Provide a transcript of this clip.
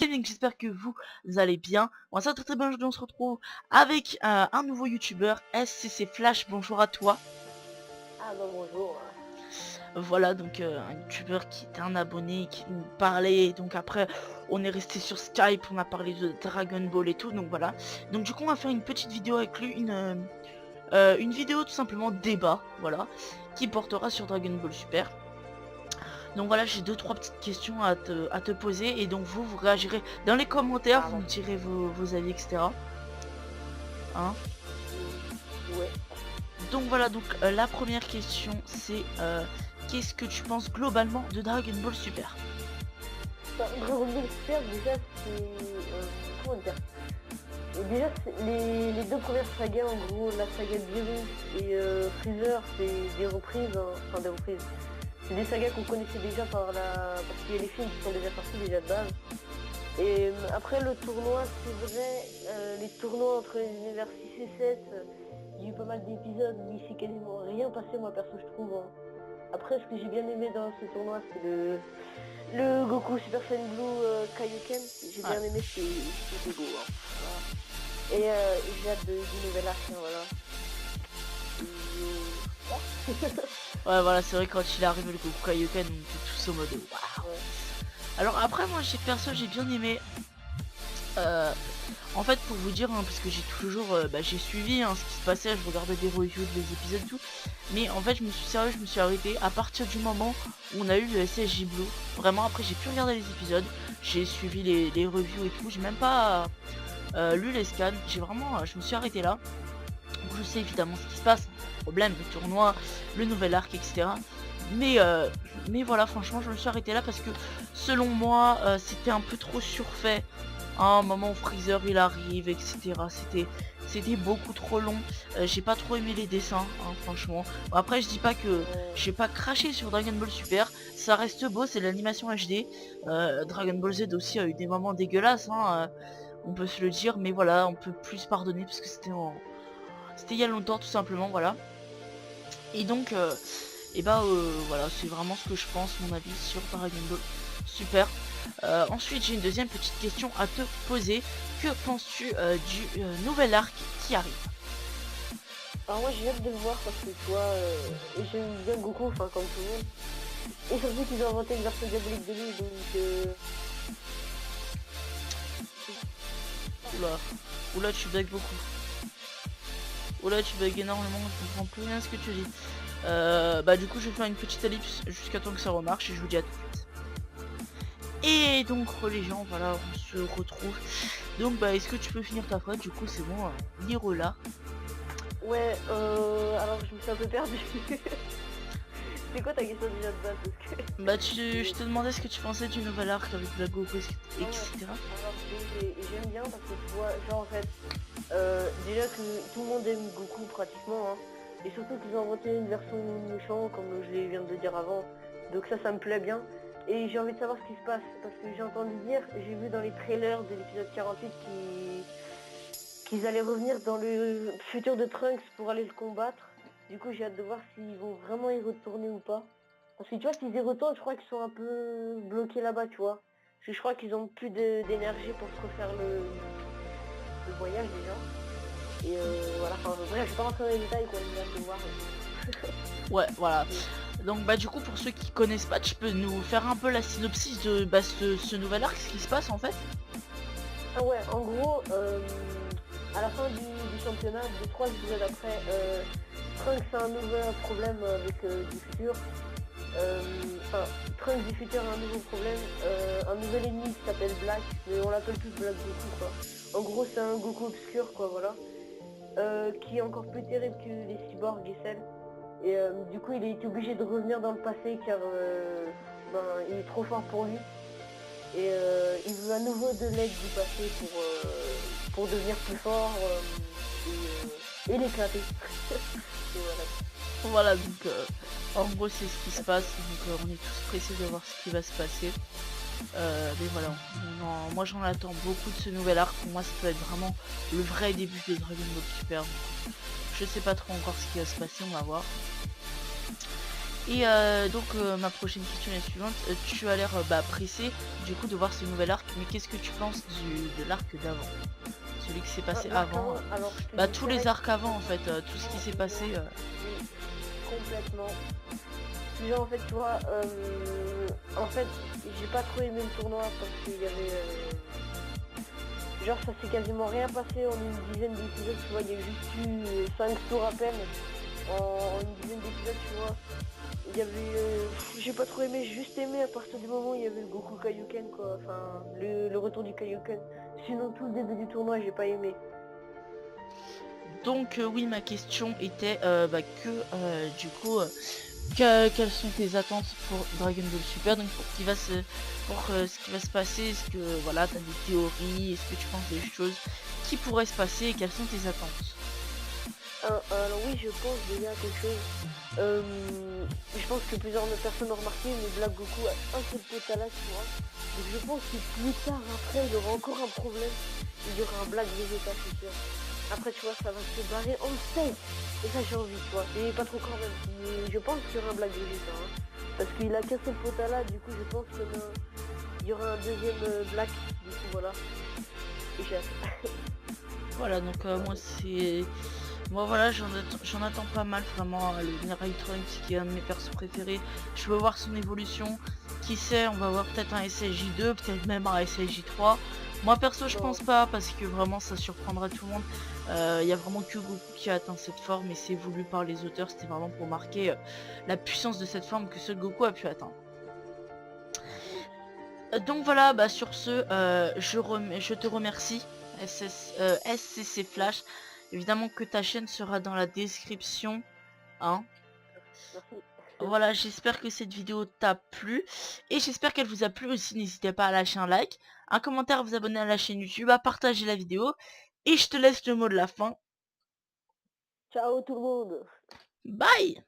J'espère que vous allez bien. Moi ça très bien, aujourd'hui on se retrouve avec un nouveau youtubeur, SCC Flash, bonjour à toi. Ah bah bonjour. Voilà donc un youtubeur qui était un abonné, qui nous parlait, donc après on est resté sur Skype, on a parlé de Dragon Ball et tout, donc voilà. Donc du coup on va faire une petite vidéo avec lui, une vidéo tout simplement débat, voilà, qui portera sur Dragon Ball Super. Donc voilà, j'ai 2-3 petites questions à te poser, et donc vous réagirez dans les commentaires, vous me direz vos avis, etc. Hein. Ouais. Donc voilà, donc la première question c'est qu'est-ce que tu penses globalement de Dragon Ball Super? Dragon Ball Super, déjà c'est... comment dire, déjà les deux premières sagas, en gros la saga Beerus et Freezer, c'est des reprises, hein. Enfin des reprises. C'est des sagas qu'on connaissait déjà parce qu'il y a les films qui sont déjà sortis déjà de base. Et après le tournoi, c'est vrai, les tournois entre les univers 6 et 7, il y a eu pas mal d'épisodes où il s'est quasiment rien passé, moi perso je trouve, hein. Après ce que j'ai bien aimé dans ce tournoi, c'est le Goku Super Saiyan Blue Kaioken. J'ai bien aimé, c'était beau, hein. Voilà. Et j'ai hâte du nouvel arc, hein, voilà. Ouais voilà, c'est vrai que quand il est arrivé le Goku Kaioken, on était tous au mode waouh. Ouais. Alors après moi j'ai bien aimé. En fait pour vous dire, hein, parce que j'ai toujours j'ai suivi ce qui se passait, je regardais des reviews des épisodes et tout, mais en fait je me suis arrêté à partir du moment où on a eu le SSJ Blue. Vraiment après j'ai pu regarder les épisodes, j'ai suivi les reviews et tout, j'ai même pas lu les scans, je me suis arrêté là. Donc je sais évidemment ce qui se passe, le problème, le tournoi, le nouvel arc, etc. Mais voilà, franchement je me suis arrêté là parce que selon moi c'était un peu trop surfait. Un moment où Freezer il arrive, etc. C'était beaucoup trop long. J'ai pas trop aimé les dessins, hein, franchement. Bon, après je dis pas que j'ai pas craché sur Dragon Ball Super, ça reste beau, c'est de l'animation HD. Dragon Ball Z aussi a eu des moments dégueulasses, hein, on peut se le dire, mais voilà, on peut plus pardonner parce que c'était il y a longtemps tout simplement, voilà. Et donc voilà, c'est vraiment ce que je pense, mon avis sur Dragon Ball Super. Ensuite j'ai une deuxième petite question à te poser. Que penses-tu du nouvel arc qui arrive? Alors moi j'ai hâte de le voir parce que tu vois, j'aime bien Goku, enfin comme tout le monde. Et surtout qu'ils ont inventé une version diabolique de lui, donc Oula tu bugs beaucoup. Oula tu bugs énormément, je comprends plus rien ce que tu dis. Du coup je vais faire une petite ellipse jusqu'à temps que ça remarche et je vous dis à tout de suite. Et donc les gens, voilà, on se retrouve. Donc est-ce que tu peux finir ta phrase? Du coup c'est bon, Niro là. Ouais, alors je me suis un peu perdue. C'est quoi ta question déjà de base parce que... Je te demandais ce que tu pensais du nouvel arc avec la Goku, etc. Alors j'aime bien parce que tu vois, genre en fait, déjà que tout le monde aime Goku pratiquement, hein, et surtout qu'ils ont inventé une version méchant comme je viens de le dire avant, donc ça me plaît bien. Et j'ai envie de savoir ce qui se passe, parce que j'ai entendu dire, j'ai vu dans les trailers de l'épisode 48 qu'ils allaient revenir dans le futur de Trunks pour aller le combattre. Du coup j'ai hâte de voir s'ils vont vraiment y retourner ou pas. Parce que tu vois, s'ils y retournent, je crois qu'ils sont un peu bloqués là-bas, tu vois. Parce que je crois qu'ils ont plus d'énergie pour se refaire le voyage déjà. Et voilà, enfin bref, je vais pas rentrer dans les détails quoi, j'ai hâte de voir. Ouais, voilà. Donc du coup pour ceux qui connaissent pas, tu peux nous faire un peu la synopsis de ce nouvel arc, ce qui se passe en fait? Ah ouais, en gros, à la fin du championnat, 2-3 épisodes après, Trunks a un nouveau problème avec du futur. Trunks du futur a un nouveau problème, un nouvel ennemi qui s'appelle Black, mais on l'appelle plus Black Goku quoi. En gros c'est un Goku obscur quoi, voilà. Qui est encore plus terrible que les cyborgs et Cell. Et du coup il a été obligé de revenir dans le passé car il est trop fort pour lui. Et il veut à nouveau de l'aide du passé pour devenir plus fort et l'éclater. Voilà, donc en gros c'est ce qui se passe, donc on est tous pressés de voir ce qui va se passer. Mais voilà, moi j'en attends beaucoup de ce nouvel arc. Pour moi ça peut être vraiment le vrai début de Dragon Ball Super. Donc, je sais pas trop encore ce qui va se passer, on va voir. Et donc ma prochaine question est la suivante. Tu as l'air pressé du coup de voir ce nouvel arc, mais qu'est-ce que tu penses de l'arc d'avant? Celui qui s'est passé L'arc avant. avant, alors je te Bah dis tous les direct, arcs avant en fait, tout ce qui s'est passé. oui, complètement. Déjà en fait tu vois, en fait j'ai pas trop aimé le tournoi parce qu'il y avait genre ça s'est quasiment rien passé en une dizaine d'épisodes, tu vois, il y a juste eu 5 tours à peine en une dizaine d'épisodes, tu vois. Il y avait j'ai pas trop aimé, j'ai juste aimé à partir du moment où il y avait le Goku Kaioken quoi, enfin le retour du Kaioken. Sinon tout le début du tournoi j'ai pas aimé. Donc oui, ma question était du coup quelles sont tes attentes pour Dragon Ball Super, donc pour ce qui va se passer, est-ce que voilà t'as des théories, est-ce que tu penses des choses qui pourraient se passer et quelles sont tes attentes? Alors oui, je pense déjà à quelque chose. Je pense que plusieurs personnes ont remarqué, mais Black Goku a un seul potala, tu vois. Donc je pense que plus tard, après, il y aura encore un problème. Il y aura un Black Vegeta, c'est sûr. Après, tu vois, ça va se barrer en steak. Et ça, j'ai envie, tu vois. Et pas trop quand même. Mais je pense qu'il y aura un Black Vegeta. Hein. Parce qu'il a qu'un seul potala, du coup, je pense qu'il y aura un deuxième Black. Du coup, voilà. Et j'ai hâte. Voilà, donc moi voilà, j'en attends pas mal vraiment. Le Mirai Trunks qui est un de mes persos préférés, je veux voir son évolution. Qui sait, on va voir peut-être un SSJ2, peut-être même un SSJ3. Moi perso je Non. pense pas, parce que vraiment ça surprendra tout le monde. Il y a vraiment que Goku qui a atteint cette forme et c'est voulu par les auteurs, c'était vraiment pour marquer la puissance de cette forme que seul Goku a pu atteindre. Donc voilà, bah sur ce, je te remercie, SCC Flash. Évidemment que ta chaîne sera dans la description, hein. Merci. Voilà, j'espère que cette vidéo t'a plu et j'espère qu'elle vous a plu aussi. N'hésitez pas à lâcher un like, un commentaire, à vous abonner à la chaîne YouTube, à partager la vidéo et je te laisse le mot de la fin. Ciao tout le monde. Bye!